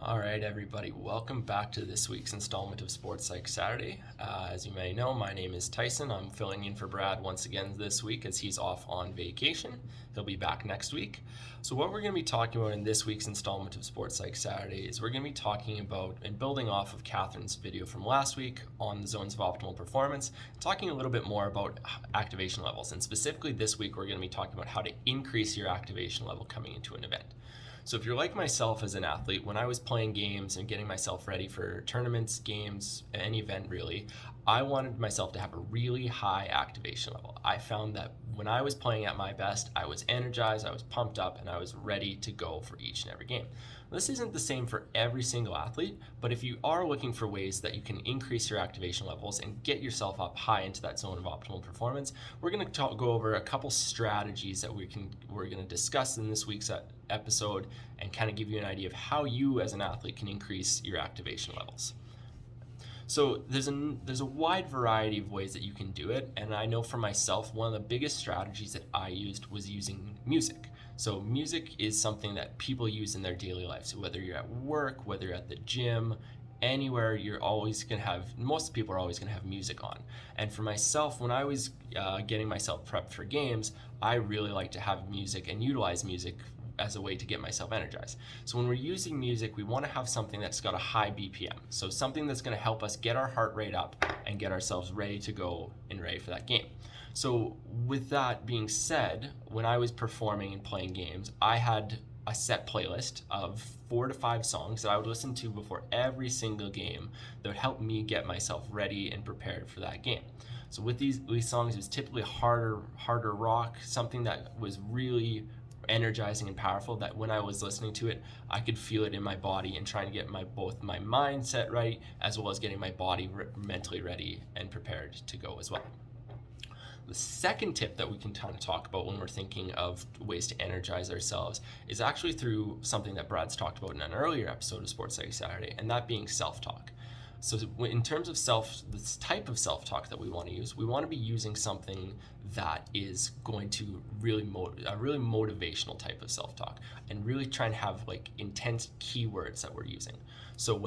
All right, everybody, welcome back to this week's installment of Sports Psych Saturday. As you may know, my name is Tyson. I'm filling in for Brad once again this week as he's off on vacation. He'll be back next week. So what we're going to be talking about in this week's installment of Sports Psych Saturday is we're going to be talking about and building off of Catherine's video from last week on the zones of optimal performance, talking a little bit more about activation levels. And specifically this week, we're going to be talking about how to increase your activation level coming into an event. So if you're like myself as an athlete, when I was playing games and getting myself ready for tournaments, games, any event really, I wanted myself to have a really high activation level. I found that when I was playing at my best, I was energized, I was pumped up, and I was ready to go for each and every game. This isn't the same for every single athlete, but if you are looking for ways that you can increase your activation levels and get yourself up high into that zone of optimal performance, we're going to go over a couple strategies that we're going to discuss in this week's episode and kind of give you an idea of how you as an athlete can increase your activation levels. So there's a wide variety of ways that you can do it, and I know for myself, one of the biggest strategies that I used was using music. So music is something that people use in their daily lives. So whether you're at work, whether you're at the gym, anywhere, most people are always going to have music on. And for myself, when I was getting myself prepped for games, I really like to have music and utilize music as a way to get myself energized. So when we're using music, we want to have something that's got a high BPM. So something that's going to help us get our heart rate up and get ourselves ready to go and ready for that game. So with that being said, when I was performing and playing games, I had a set playlist of 4 to 5 songs that I would listen to before every single game that would help me get myself ready and prepared for that game. So with these songs, it was typically harder rock, something that was really energizing and powerful, that when I was listening to it, I could feel it in my body and trying to get both my mindset right as well as getting my body mentally ready and prepared to go as well. The second tip that we can kind of talk about when we're thinking of ways to energize ourselves is actually through something that Brad's talked about in an earlier episode of Sports Psych Saturday, and that being self-talk. So in terms of this type of self-talk that we want to use, we want to be using something that is going to really a really motivational type of self-talk and really try and have like intense keywords that we're using. So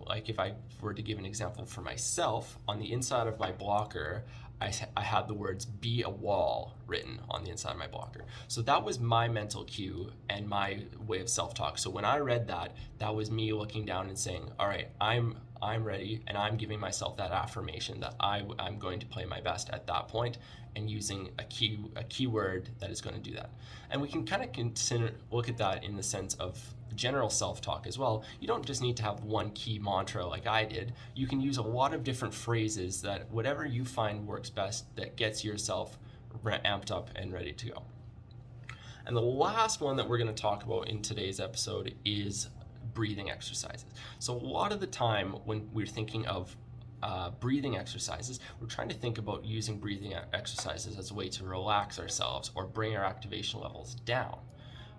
if I were to give an example for myself, on the inside of my blocker, I had the words "be a wall" written on the inside of my blocker. So that was my mental cue and my way of self-talk. So when I read that, that was me looking down and saying, all right, I'm ready, and I'm giving myself that affirmation that I'm going to play my best at that point, and using a keyword that is going to do that. And we can kind of look at that in the sense of general self-talk as well. You don't just need to have one key mantra like I did. You can use a lot of different phrases that whatever you find works best that gets yourself amped up and ready to go. And the last one that we're going to talk about in today's episode is breathing exercises. So a lot of the time when we're thinking of breathing exercises, we're trying to think about using breathing exercises as a way to relax ourselves or bring our activation levels down.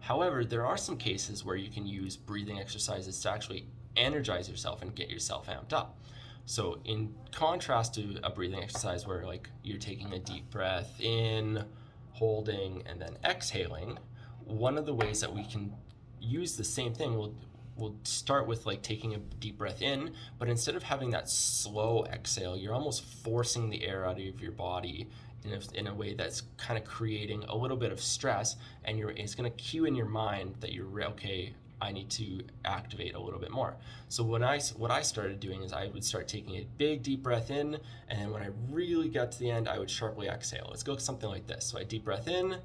However, there are some cases where you can use breathing exercises to actually energize yourself and get yourself amped up. So in contrast to a breathing exercise where like you're taking a deep breath in, holding, and then exhaling, one of the ways that we can use the same thing, we'll start with like taking a deep breath in, but instead of having that slow exhale, you're almost forcing the air out of your body in a way that's kind of creating a little bit of stress, and it's going to cue in your mind that you're okay, I need to activate a little bit more. So what I started doing is I would start taking a big deep breath in, and then when I really got to the end, I would sharply exhale. Let's go something like this. So I deep breath in,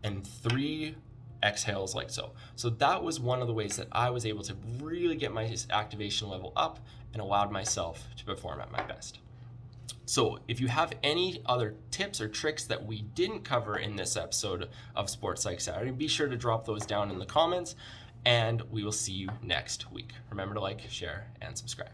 and 3 exhales like so. So that was one of the ways that I was able to really get my activation level up and allowed myself to perform at my best. So if you have any other tips or tricks that we didn't cover in this episode of Sports Psych Saturday, be sure to drop those down in the comments, and we will see you next week. Remember to like, share, and subscribe.